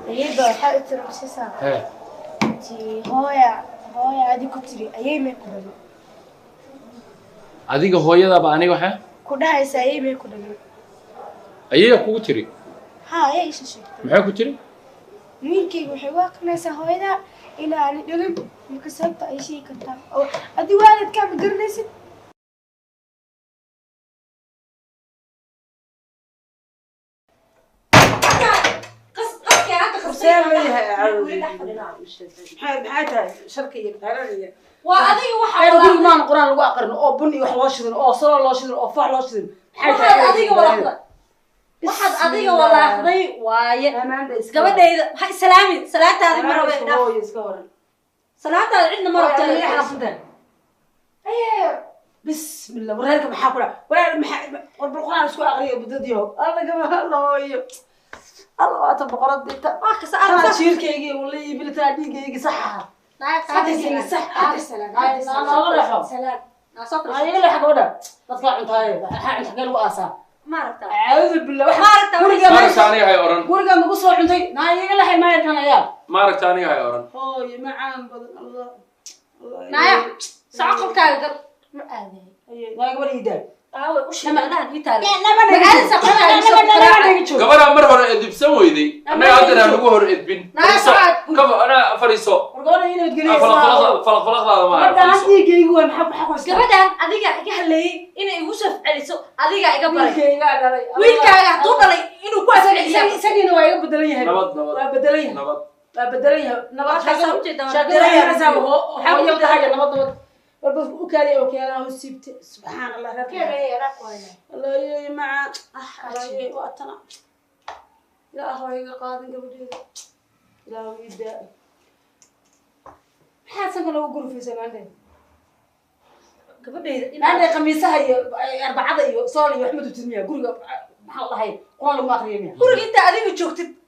ayayba waxaa u tiri qisasa ti hooya adigu tiri ayay may ku dhalo adiga hooyadaaba aniga waxa ku dhahaysa ayay may ku dhalo ayay kugu tiri ayay isha sheegtay maxay ku tiri wiilkaygu waxay u aqrinaysaa hooyada inaani dhalin marka sababta ay sheegi kartaa oo adi waalidkaa ma garanaysid شركة وأنا أقول ما نقرأ الواقع أو بني وحلاشين أو صار لاشين أو فعلاشين واحد أديك ولا واحد أديك ولا أخذي واي قبل إذا هاي سلامي سلامة هذه مرة سلامة عندنا مرة تانية حاصلة أيه بسم الله ورهلك محاكلة ولا بالقرآن سوى أغريه بدديه الله قبل الله الله أتبقى ردي أنا شيل كيجي ولا يبي تادي كيجي صح هذا صح سلام سلام أنا اللي حقوله تطلع أنت هاي حق الواسع ما ربطه أعوذ بالله ما ربطه ما رتاني هاي أورن ورقة مقصور عندي نايا اللي حي ما يكون يا ما رتاني هاي أورن هاي معان بدن الله نايا ساقط كذا ما أذي نايا قبل يدار وش معناه يتالي قبل أمر هر إدبسم ويدي أنا أقدر أقول هر إدبين قبل أنا فريسو ورقة هنا تقولي فلق هذا ما أنا عندي كي يقول محب حق قبل أديك يحلي إنه يوسف عليسو أديك يقبل كي قال ويلك يعطونا لي إنه كويس عليه سجن ويا بدليه بدليه نبض شغليه رزاق هو يبدأ حاجة نبض بس وكالي وكاله سبت سبحان الله رب الله يا مع الله وقتنا لا هو يقاضي قبل لا ويدا حاسة لو أقول في زمان قبل أنا قميصها هي 4 أيوة صالي وأحمد وتسمية قول محل الله هاي قول ما أخريني قول أنت أديك شوكت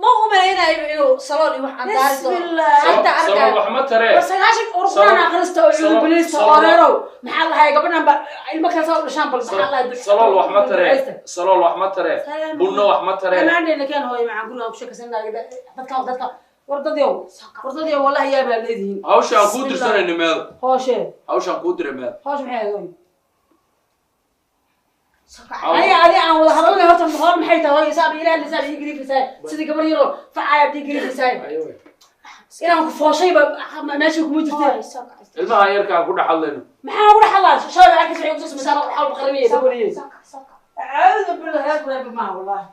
ما هو ملايين إنه صلوني وحنا داري بسم الله أنت صلوا محمد ترى بس أنا عشان أورقنا أخرسته البوليس صاروا محل هاي قبلنا المكان صار شامبل محل هاي صلوا محمد ترى صلوا محمد ترى بنو محمد ترى أنا عندي كان هو مع قولنا بشكل سنة كده تذكر ورديو والله يا بلدين هاوش أقول درسنا النماذج هاوش أقول درماذج هاوش محيطون أنا والله هذول هرت المخار محيطة هاي ساب إلى اللي ساب يجري في ساي سيدي قبل يروح فعاية بيجري في ساي أيوة إنا مكفوشي ماشي كموجودين المها يركع كل حلنا محاول حلال شو عارف شو يقصص مثلا حاول بقرمية دورية أعوذ بالله يا كلاب ما والله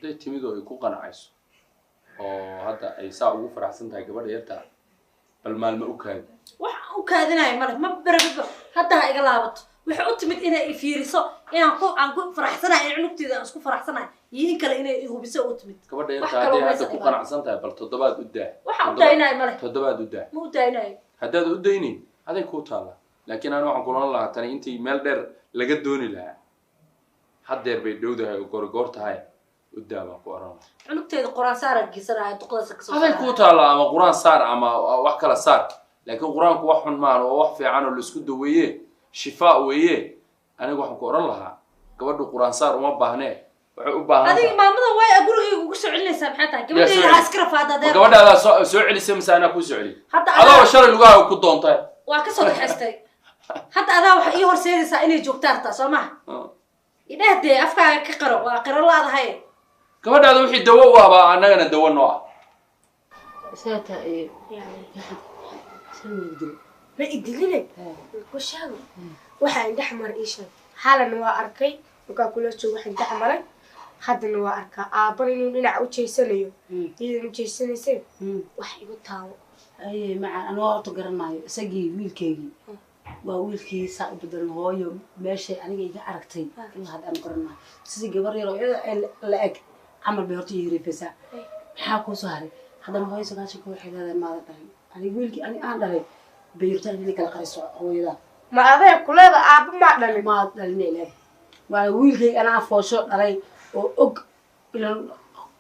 ده تيميدو يكون قناعيس أو هذا أي ساعة وفر أحسن تاعي قبل يرتاح بالمال ما أكاد وكادنا مالك ما برب حتى هاي قلابط وحقت مت إنا يفيرسو إنا عن فرحسنا إن عنقتي إذا أسكو فرحسنا ينكر إنا هو بيسوي أتمت قبل يرتاح هذا كون قناعسن تاعي بل تضبط قدام وحقتنا مالك تضبط قدام مو تاينا هذا قديني هذا يكون طالع لكن أنا عم قولنا الله تاني أنتي مالدر لقد دوني لها حد ير بيدوده هاي وقرقورت هاي قدامك ورانا عنقتي القرآن صار الجسر تقلصك هذا يكون طالع أما قرآن صار أما وحكلا صار لكن قرآنك وحن مال ووحفي عنه اللي سكده ويه شفاء ويه أنا أقول حكوا الله قبل القرآن صار وما بهناه وبهناه هذه ما مضى واي أقول هي وقص عليه سامحتها قبل العسكر فهذا ده قبل هذا سعلي سمس أنا كوس سعلي حتى هذا وشر اللقاء وكدون طيب وكسر حستي حتى أنا وحي هو سيد سائني جوكتارتا سمع إذا هدي أفكار كقرأ وقرأ الله هذا هاي قبل هذا وحي دوا وابا أنا ندوا نوع ساتا إيه يعني سنودي ما يدلني وش هذا واحد دحمر إيش حالا نوا أركي وكاكله شو واحد دحمر حد نوا أركا أبرين من عوجي سنيو إذا نوجي سني سير واحد يقطعه أي مع أنا وقت قرناي سجي ويلكي وويلكي صعب بدل هو يوم ماشي أنا جاي أركتي كل هذا أنا قرناي سيجي قبري لو لأك عمل بيرتي يري فسا حاكو صاري هذا ما هو يسقى شكو واحد هذا ما هذا أنا ويلكي أنا أنا بيرتي اللي كلا قريسو هو يدا ما هذا كله هذا أب ما دلني له وويلكي أنا فوشو علي وأج إلى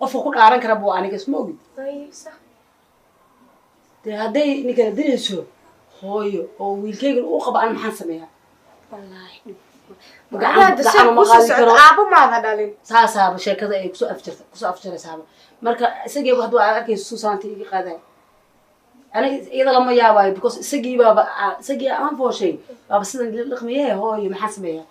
قفوا كل عران كربوا أنا كسموجي أي صح هذا نكرة درسه هوي أو ويلكي الأوقب أنا محسمها والله gacan ma qaadi karo aabo maada dhalin saasaaba sheekada ay kusoo afjaraysaaba marka isagii hadduu arkayso suusaanta iga qaaday aniga iyada lama yaabayo because isagii aan fooshay baaba sidan dhaqmiye hooyo maxaa sameeya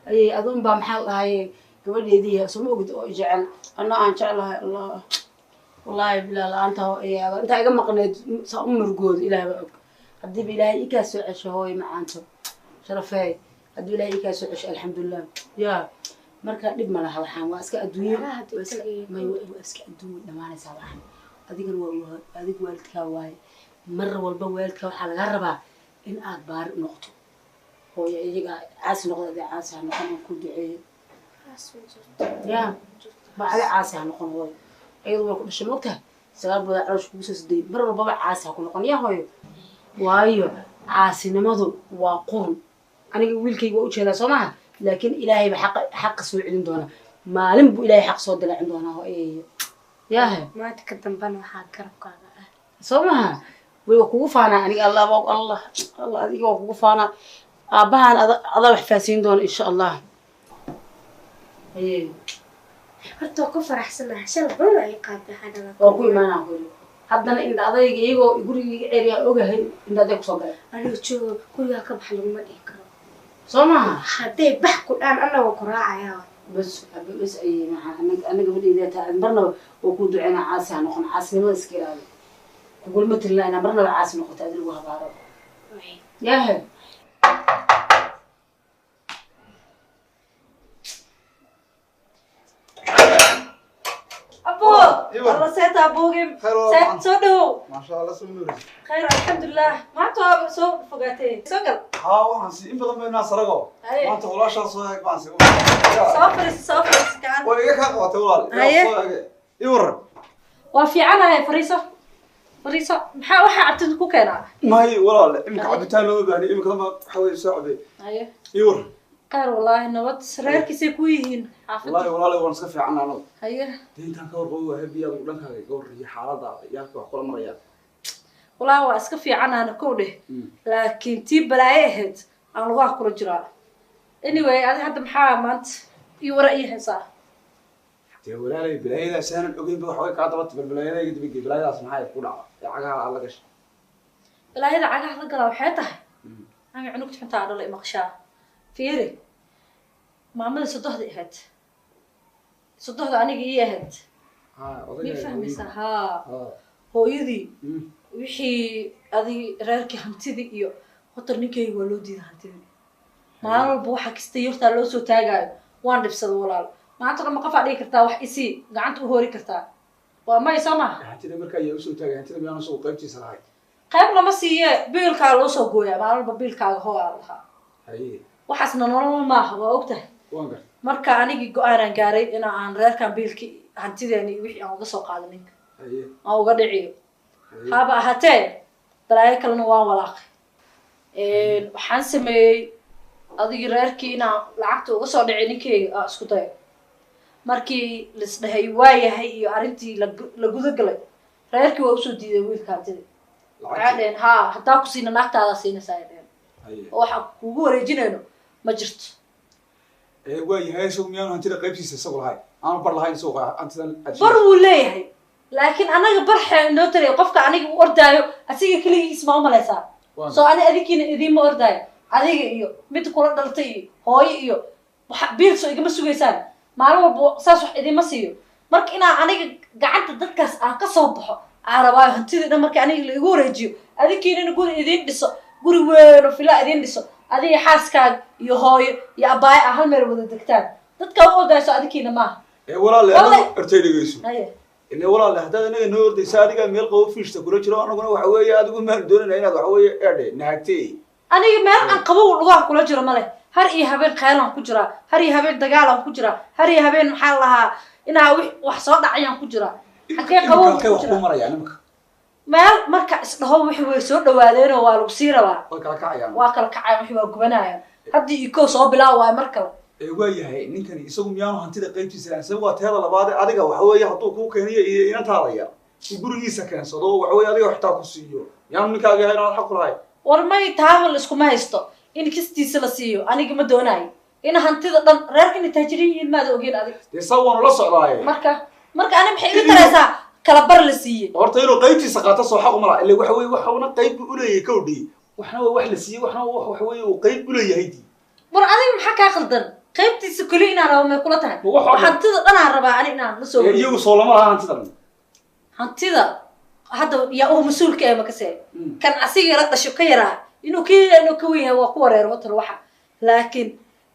ayay aduun baa maxaa dhahaye gabadheedii soo ma ogid oo jecel anna aan jeclahay allah wallahi bilaa la-aanta intaa iga maqneed saa u murgood ilaahay baa og haddiiba ilaahay ikaa soo cesho hooyo macaanto sharafeey hadduu ilaahay ikaa soo cesho alxamdulilah yaa marka dhib ma laha waxaan waa iska adduunye waa iska adduunye dhamaanaysaa waxaan adigana waa adig waalidkaa waaye mar walba waalidka waxaa laga rabaa in aad baari u noqoto hooyo iyaga caasi noqdo adii caasi ha noqon oo ku duceeyo yaa ba adi caasi ha noqon hooyo iyadu waa ku dhashay moogtahay 9 bilood caloosha kugu soo siday mar walbaba caasi ha ku noqon yaa hooyo waayo caasinimadu waa qurun aniga wiilkayga waa ujeedaa soo maha laakiin ilaahay ba xaqa soo celin doona maalin buu ilaahay xaq soo dilaacin doonaa hooyo yaahe maanta ka dambana waxaa garabkaaga ah soo maha way kugu faanaa aniga allah adiga waa kugu faanaa aabahan adaa wax faasiin doona insha allah horta waa ku faraxsanahay shal badan ay qaaday hadana waa ku imaanaa hooyo haddana inda adayga iyagoo gurigayga ceriyaa ogahay inda aday kusoo galay aniga joogo gurigaa ka bax laguma dhihi karo soo maha hadday bax ku dhaan annaga ku raacayaa bas ay anaga badheedaa taa marnaba waa ku duceynaa caasi ha noqon caasinimada iska ilaali kugulma tirinaa inaa marnaba caasi noqoto adi lagu habaaro yaahe الله سيد أبوكم سيد سودو ما شاء الله سمنوري خير الحمد لله ما تو سوق فقاتي سوقل ها وحنسي إن بدل ما الناس رجعوا ما أنت ولا شخص صايك ما نسي سافر كان ولا إيه كان قوة ولا يور وفي عنا فريسة محا وحا عبتد كوكينا ما هي ولا إمك عبتان لو يعني إمك لما حاول ساعدي يور خير والله نوت سرير كيسي كويهين والله ولا ولا نسقف عنا أنا هيه دين كور قوة هبي أقول لك هاي قور هي حالة ياك وحقول مريات والله واسكفي عنا أنا كوده لكن تيب بلايهد أنا لغاه كل جرا anyway أنا حد محا مانت يورا إيه حسا ولا لي بلايدا سنة أقول بحوي كاتبت بالبلايدا يجي بيجي بلايدا اسمها يقول عجها على قش بلايدا عجها لقلا وحياته أنا عنك تحت على الله مقشاه فيري معمل صدق هاد صدق أنا جي هاد مين فهمي ها هو يدي وحي هذه رارك هنتدي إيو خطر نكى ولودي هنتدي ما أنا بوحة كستيرت لو سو تاجا وان بسد ولا ما أنت لما قف عليك كرتا وح إسي قعنت وهوري كرتا وما يسمع هنتدي مركا يوسو تاجا هنتدي بيانا سو قيبتي سراي قيب لما سيه بيل كارلو سو جويا ما أنا ببيل كار هو الله هاي waxaasna nolol maaha waa ogtahay marka anigii go-aanaan gaaray in aan reerkan biilkii hantideeni wixii aan uga soo qaado ninka aan uga dhiciyo haba ahaatee dalaayo kalena waan walaaqay waxaan sameeyey adigii reerkii inaan lacagta uga soo dhicay ninkeyga aan isku dayo markii lisdhahay waayahay iyo arrintii la gudagalay reerkii waa usoo diiday wiilka hantida waxaa dheheen haa haddaa ku siina naagtaada siinaysaa ay dheheen oo waxaan kugu wareejinayno ما جرت. واي هاي شو ميان هنتي قيبتي سوق هاي أنا بر لهاي سوق أنت بر ولا هي لكن أنا برح نوتري قفك أنا وردايو أسيق كل اسمه ما لسا سو أنا أذيك إذا ما ورداي أذيك إيو ميت كل دلتي هاي إيو بيل سو إجمع سويسان معلومة ساسو إذا ما سيو مرك أنا قعدت تدركس كصبح عرباي هنتي ده مرك أنا اللي يقول رجيو أذيك إنه نقول إذا بس قولي وين وفي لا إذا بس adiga xaaskaaga iyo hooyo iyo abaay ah hal meel wada degtaan dadka u odayso adikiina maaha walaal artaydagayso inay walaal hadda anaga noo ordaysa adiga meel qof fiishta kula jiro anaguna waxa weeye adigu meel doonayna inaad waxa weeye eedhe naagtay aniga meel aan qabow lugaha kula jiro male har iyo habeen khaylaan ku jira har iyo habeen dagaalaan ku jira har iyo habeen maxaa lahaa inaa wax soo dhacayaan ku jira xagee qabow ku jira maraya nimka meel marka isdhaho wixii way soo dhawaadeen oo waa lagu sii rabaa waa kala kacayaan wixii waa gubanayaan haddii iko soo bilaaw waay mar kale waayahay ninkan isagu miyaanu hantida qaybtiisa isagu waa teeda labaad adiga waxa weeye hadduu kuu keeniyo ina taadaya uu gurigiisa keensado waxa weeye adiga xitaa ku siiyo miyaanu ninkaaga yahay inaad xaq u lahay war may taaba la iskuma haysto in kistiisa la siiyo aniga ma doonayo in hantida dhan reerka inay taajiriin yihiin maada ogeen adig dee saa waanu la socdaaye marka ani maxay iga taraysaa kala bar la siiyey horta inuu qaybtiisa qaato soo xaq uma laha ille waxa weye waxauna qayb u leeyahay kawdhi waxna waa wax la siiyey waxna waxa weye uu qayb u leeyahay dii war adiga maxaa kaa qaldan qaybtiisa keli inaan rabo may kula tahay hantida dhanaan rabaa ani inaan la soo iyagu soo lama laha hantida dhan hantida hadda yaa uu mas-uulka ee makasee kan asiga la dhasho ka yaraa inuu ka weyn yahay waa ku wareero watar waxa laakiin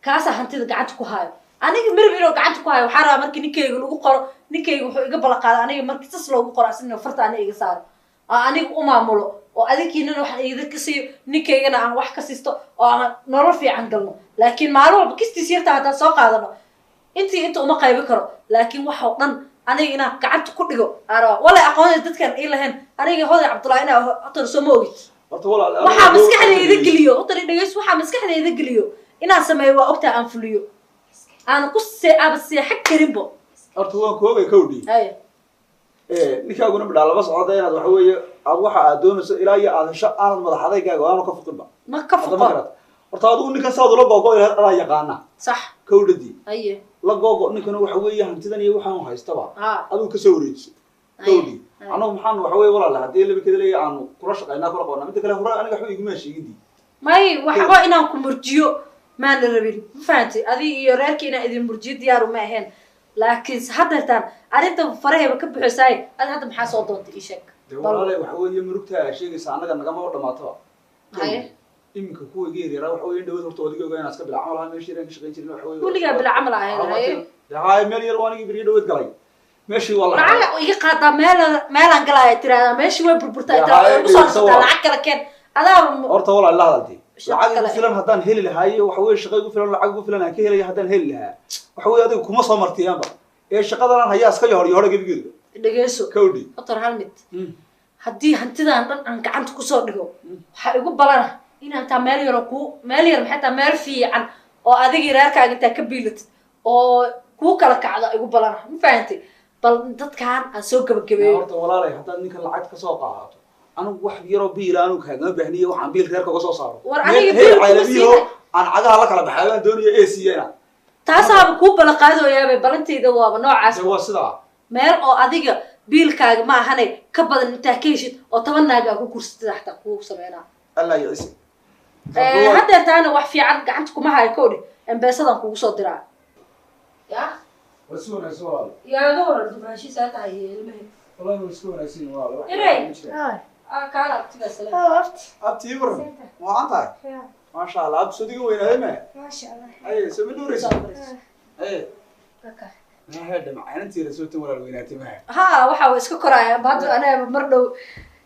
kaasaa hantida gacanta ku haayo aniga mirib inuu gacanta ku hayo waxaa rabaa markii ninkayga lagu qoro ninkayga wuxuu iga balaqaaday aniga markii sas loogu qoro asina farta ana iga saaro aniga u maamulo oo adinkiinana waxaan iida ka siiyo ninkaygana aan wax ka siisto oo aan nolol fiican galno laakiin maalin walba kistiis yartaa haddaan soo qaadano inta uma qaybi karo laakiin waxoo dhan aniga inaan gacanta ku dhigo aan rabaa walay aqoonay dadkan ii lahayn aniga hoday cabdullaahi inaa hotar soo ma ogid waxaa maskaxdayda geliyo hotar dhegeys waxaa maskaxdayda geliyo inaan sameeyo waa ogtaa aan fuliyo aan ku aaba seexan karinbo horta waan koogay kawdhi ninkaaguna midhaa lama socda inaad waxa weeye waxa aad doonayso ilaa iyo aad hesho aanad madax adaygaaga aanu ka fuqinba ma ka fuqo horta adigu ninkan saad ula googo ilahay dhalaa yaqaana sax kawdhadii aye la googo ninkana waxa weeye hantidan iyo waxaanu haystaba adigu kasoo wareejiso kawdhi anagu maxaan waxa weye walaala haddii laba kada leeya aanu kula shaqaynaa kula qabanaa midda kale hore aniga waxba iguma sheegidii may waxba inaan ku murjiyo maana rabin ma fahantay adiga iyo reerkii inaan idin murjiyo diyaaru ma ahayn laakiin haddeertaan arrinta farahayba ka buxisaaye adi hadda maxaa soo doontay ii sheeg walaale waxa weeye murugtaa sheegaysa annaga nagama u dhamaataba haye iminka kuwa iga yaryara waxa weye indhawad horta adiga ogaa inaad iska bila camal ahaa meeshii aan ka shaqayn jirin waxa weye kulligaa bila camal ahayd haye haye meel yar waanigi beriyo dhawad galay meeshii waa lacag iga qaadaa meelaan galaya tiraahdaa meeshii way burburtaa tiraahdaa kusoo noqotaa lacag kala keen adaa horta walaal la hadaltay lacag igu filan haddaan heli lahaayo waxa weye shaqa igu filan lacag igu filan aan ka helaya haddaan heli lahaa waxa weye adiga kuma soo martiyaanba ee shaqadan hayaa iska yohor gebigeeda dhegeyso kawdhi hotor hal mid haddii hantidan dhan aan gacanta kusoo dhigo waxaa igu balana inaan taa meel yar maxay taa meel fiican oo adigii reerkaaga intaa ka biilatid oo kuu kala kacdo igu balana ma fahantay bal dadkaan aan soo gabagabeeyo horta walaalay haddaad ninkan lacag kasoo qaadato anigu wax yaroo biil aanu kaagama baahniye waxaan biil reerka uga soo saaro war aniga biil aan cagaha la kala baxay aan doonayo ac taasaaba kuu balaqaadooyaabay balantayda waaba noocaas waa sidaa meel oo adiga biilkaaga ma ahane ka badan intaa ka heshid oo 10 naag aa ku kursatid xataa kuu sameynaa allah yacisi hadda taana wax fiican gacanta kuma hayo koodhi embeesadan kugu soo diraa ya wasuuna su'aal yaaga waran dumaashi saa tahay ilmaha wallahi waa isku wanaagsan waa ilay kaala abtiga salaam abti waran waa antahay ما شاء الله أبو صديق وين هذا ما شاء الله أيه سوي دوري أيه ما هذا معنا أنت رسولت ولا الوينات ما ها وحاول إسكو كرايا بعد أنا مرة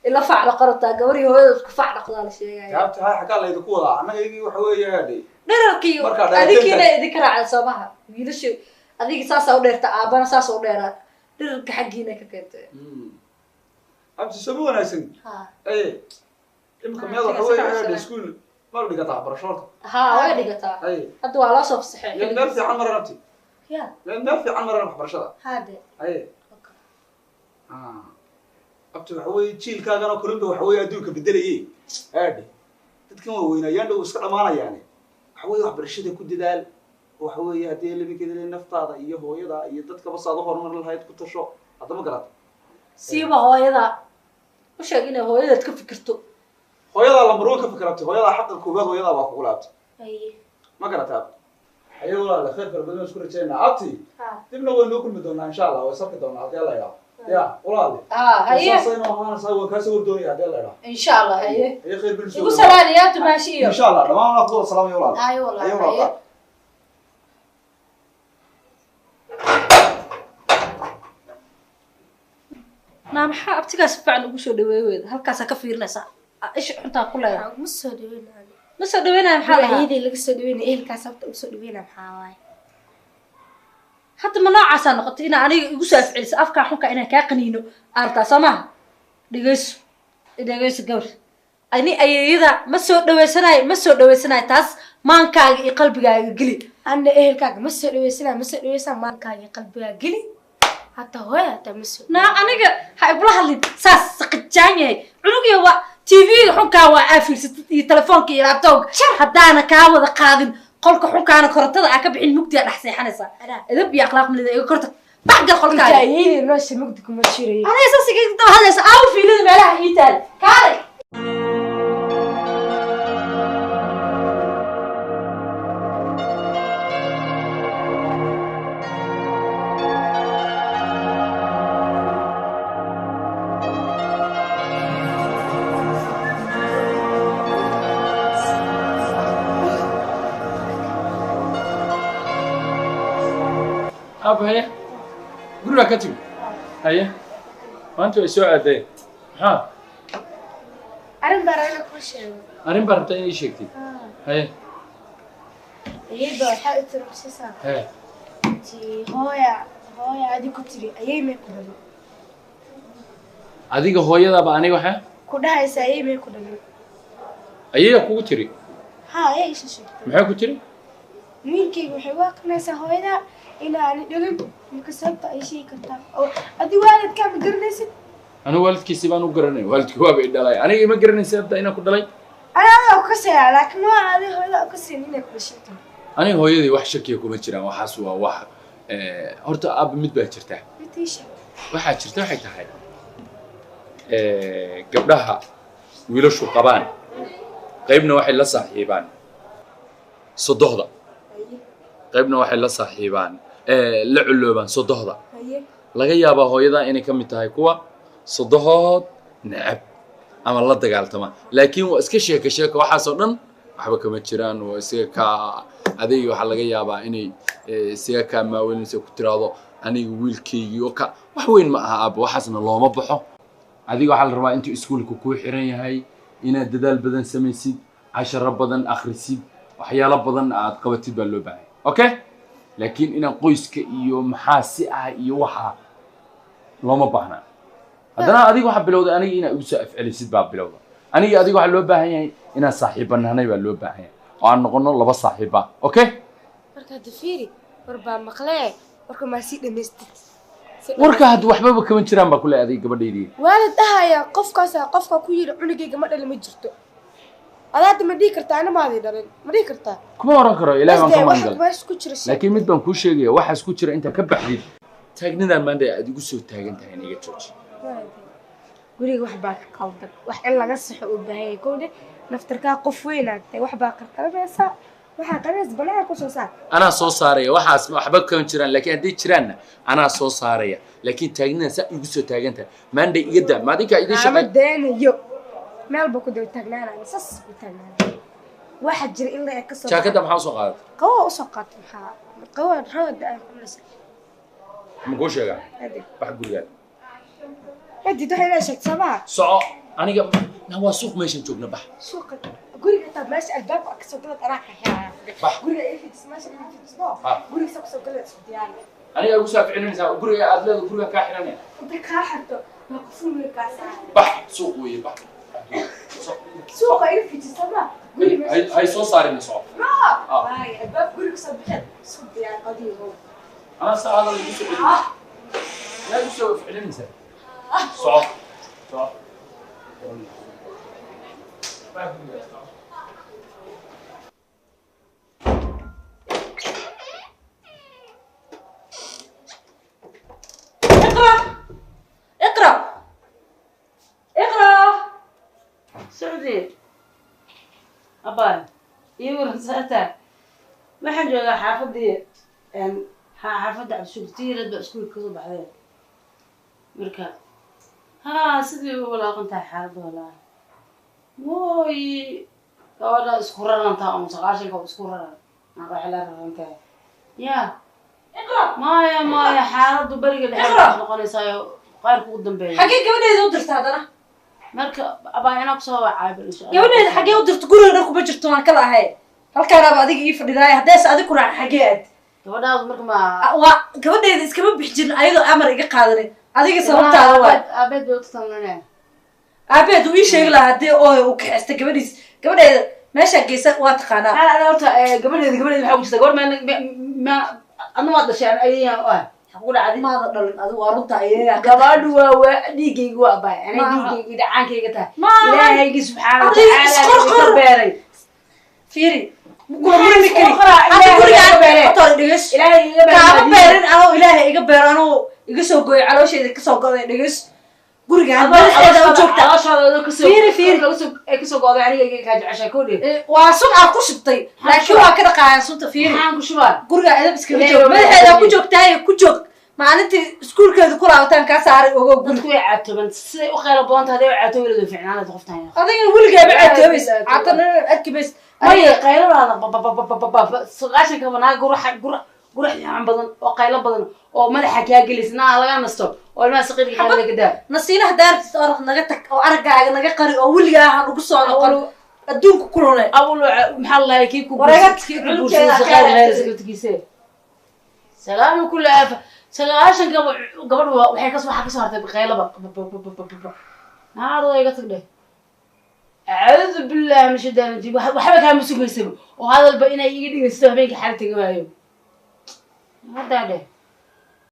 إلا فعل قرطة قوري هو فعل قضاء الشيء جابت هاي حكى الله يذكرها أنا يجي وحوي هذه نركي هذيك هنا ذكر على صباح يلش هذيك ساسة وديرت أبانا ساسة وديرت نرك حقينا كنت أبو سبوا ناسين أيه إمكم يلا حوي هذا سكول ما بدي قطع برشلونة ها وين قطع هذا على صف صحيح لأن نفسي عن مرة نبتي يا لأن نفسي عن مرة نروح برشلونة هذا أيه أبتو حوي تشيل كأنا كلهم ده حوي أدوك بدل إيه هذا تتكلم وين يان لو سكر معنا يعني حوي واحد برشلونة كود دال وحوي هدي اللي بكده اللي نفط هذا إيه هو يدا يدتك بس هذا هو من الهاي كنت شو هذا ما قرأت سيبه هو يدا وش أجينا هو يدا تكفكرته هويدا لمروك فكرتي هويدا حق الكوبات هويدا باكولات اي ما قرأتها حيا والله خير فربنا نشكر تشينا عطي تبنا وين ناكل بدونا ان شاء الله ويسكت دونا هذا الله يا والله هيا صاينا وهانا سوى كاسور دوني هذا الله ان شاء الله هيا هي خير بنشوف يقول سلاميات ماشي ان شاء الله تمام افضل السلام يا ولاد اي والله نعم حابتكاس فعلا ugu soo dhaweeyay halkaas ka fiirnaysa ish xunta ku leeyahay ma soo dhaweynaa ma soo dhaweynaa maxaa la yidhi laga soo dhaweynaa ehelkaas sabta u soo dhaweynaa maxaa waay hadda ma noocaas aan noqotay in aniga igu soo afciliso afka xunka inaan ka qaniino arta Soomaa dhigayso gabar ani ayayada ma soo dhaweysanaay taas maankaaga iyo qalbigaaga geli anna ehelkaaga ma soo dhaweysanaay maankaaga iyo qalbigaaga geli hatta hooyo hatta ma soo aniga ha ibla hadlin saas saqajaan yahay cunugiyo waa TV xunka waa aafilsatay iyo telefoonka iyo laptop haddaana ka wada qaadin qolka xulkaana korontada aa ka bixin mugdiya dhex seexanaysaa edab iyo akhlaaq malida iga korta baxgal qolkaaga ayay nolosha mugdi kuma jiray anay saasiga daba hadlaysa aaw fiilada meelaha ii taal kaalay أبا هيا قول لك كتب هيا ما أنتوا يسوع أدي ها arin barana ku sheego أرين برتا إيش يكتب هيا iyada waxa u tirabsisaa هيا ti hooya adi ku tiri ayay may ku dhalin adiga hooyadaaba aniga waxa ku dhahaysa ayay may ku dhalin ayay kugu tiri ha ayay isha sheegtay maxay ku tiri wiilkayga waxay waa qanaysaa hooyada inaani dhalin marka sababta ay sheegi kartaa oo adi waalidkaa ma garanaysid أنا والدكيسي بانو قرني والدك هو بيدلاي أنا إيه ما قرني سبب أنا كدلاي anaa ku kasaya laakiin waa adi hooyada ku siin inay ku dhashato أنا هويدي wax shakiya kuma jiraan waxaas waa wax horta aab mid baa jirta mitiisha waxaa jirta waxay tahay gabdhaha wiilashu qabaan qaybna waxay la saaxiibaan sodohda qaybna waxay la saaxiibaan la culoobaan sodohda haye laga yaabaa hooyada inay ka mid tahay kuwa sodohood necab ama la dagaaltama laakiin waa iska sheeko waxaasoo dhan waxba kama jiraan waa isaga kaa adeegi waxaa laga yaabaa inay isaga kaa maawelinaysa ku tiraahdo aniga wiilkaygii oo ka wax weyn ma aha aaba waxaasna looma baxo adiga waxaa la rabaa intuu iskuulka kuu xiran yahay inaad dadaal badan samaysid casharo badan akhrisid waxyaalo badan aad qabatid baa loo baahay okay laakiin inaan qoyska iyo maxaa si ah iyo waxa looma baahna haddana adiga waxaa bilowday aniga inaad igu soo afcelisid baa bilowda aniga adiga waxaa loo baahan yahay inaan saaxiibanahnay baa loo baahan yahay oo aan noqono laba saaxiiba okay marka dafiiri war baa maqlee warka ma si dhameystid warka had waxba kama jiraan baa kule adiga gabadhaydii waalid dhahaya qofka ku yiri cunugayga ma dhalin ma jirto adaad ma dhigi kartaa ana maadi dhalin ma dhigi kartaa kuma oran karo ilaahay waan ka maangal wax ku jira laakiin mid baan kuu sheegaya waxaas ku jira inta ka baxdid taagnidan maanta aad igu soo taagan tahay iniga jooji guriga wax baa ka qaldan wax in laga saxo u baahan yahay kowde naftarkaa qof weynaatay wax baa qarqaranaysaa waxaa qaranaysa banaan ku soo saar anaa soo saaraya waxaas waxba kama jiraan laakiin haddii jiraanna anaa soo saaraya laakiin taagnidan saa igu soo taagan tahay maanta iga daa maadinka idin ama shaqay deenayo meel ba ku daba taagnaanaya sas ku taagnaanaya waxa jira in la ka soo jaakada maxaa soo qaadatay qawo u soo qaatay maxaa qawo rooda ay ku nasa ma kuu sheegaa wax gurigaada hadii waxay la sheegtaa soco aniga na waa suuq meeshan joogna bax suuqa guriga taa meesha albaabka ka soo galad anaa ka helaya guriga ay fidis meesha ay fidis no guriga soo soo galad isku diyaar aniga ugu soo ficninaysaa guriga aad leedahay guriga kaa xiranaya inta ka xirto ma ku fuulay ka saa bax suuq weeye bax suuqa ay fidis sama guriga hay soo saarin soco no ay albaab guriga soo bixin isku diyaar adigo أنا سأل اللي يسوي لا يسوي فعلا إنسان صعب صعب اقرأ سعودي أبا يقول سألتها ما حنجوا حافظي xaafadda cabshuurtiirad baa iskuulka kasoo baxday marka sidii u walaaqan tahay xaaladda walaa mooy gabadha isku rarantaa un saqaashanka isku raran waxay la raran tahay ya maya xaaladdu beriga dhexe noqonaysaayo qayrka ugu dambeeya xaggee gabadheeda u dirta haddana marka abaa inaa kusoo wacaayo bal insha allah gabadheeda xaggee u dirta guriga dhan kuma jirto waan kala ahay halkaanaaba adiga ii fadhidaaya haddees adig ku raaca xaggee aad gabadhaadu marka ma waa gabadheeda iskama bix jirin ayadoo amar iga qaadanin adiga sababtaada waa aabeed bay ututamnane aabeed uu ii sheegi lahaa haddii ooy uu kaxistay gabadheeda meeshaa geysa waa taqaanaa ada horta gabadheeda waxaa ku jirta gabadh ma adna waad dhashay ayaya ku dhacday maada dhalin adigu waa runta ayayaa gabadhu waa dhiigayga waa baay ana dhiigayga dhacaankayga tahay ilaahaygi subxaana watacaala ka beeray fiiri kaama beerin anoo ilaahay iga beero anoo iga soo gooyo caloosheeda kasoo goday dhegeyso gurigaan madaxeeda u joogta waa sun aad ku shubtay laakiin waa ka dhaqaayaan sunta fiiri gurigaa edab iskaga joog madaxeeda ku joogtahay ku joog maalintii iskuulkeeda ku laabataan kaa saaray ogo guriga adigana weligaaba caatoobays caatana arki bays maya qayladaada saqaashanka banaa gurax yacan badan oo qaylo badan oo madaxa kaa gelaysa naa laga nasto oo ilmaha saqiirka qaylada ka daa nasiinaha daartiis oraq naga tag oo araggaaga naga qari oo weligaa ha nagu soo noqon adduunka ku lunay maxaa lalahay kii ku guursaday saqaarkiisa salaam kulli aafa saqaashanka gabadh waxay waxaa kasoo hartay qaylaba naadoo iga tagdhe أعوذ بالله من الشيطان الرجيم وحبك هم سوق يسبب وهذا البقينا يجي يستوعب بينك حالة تجمعهم هذا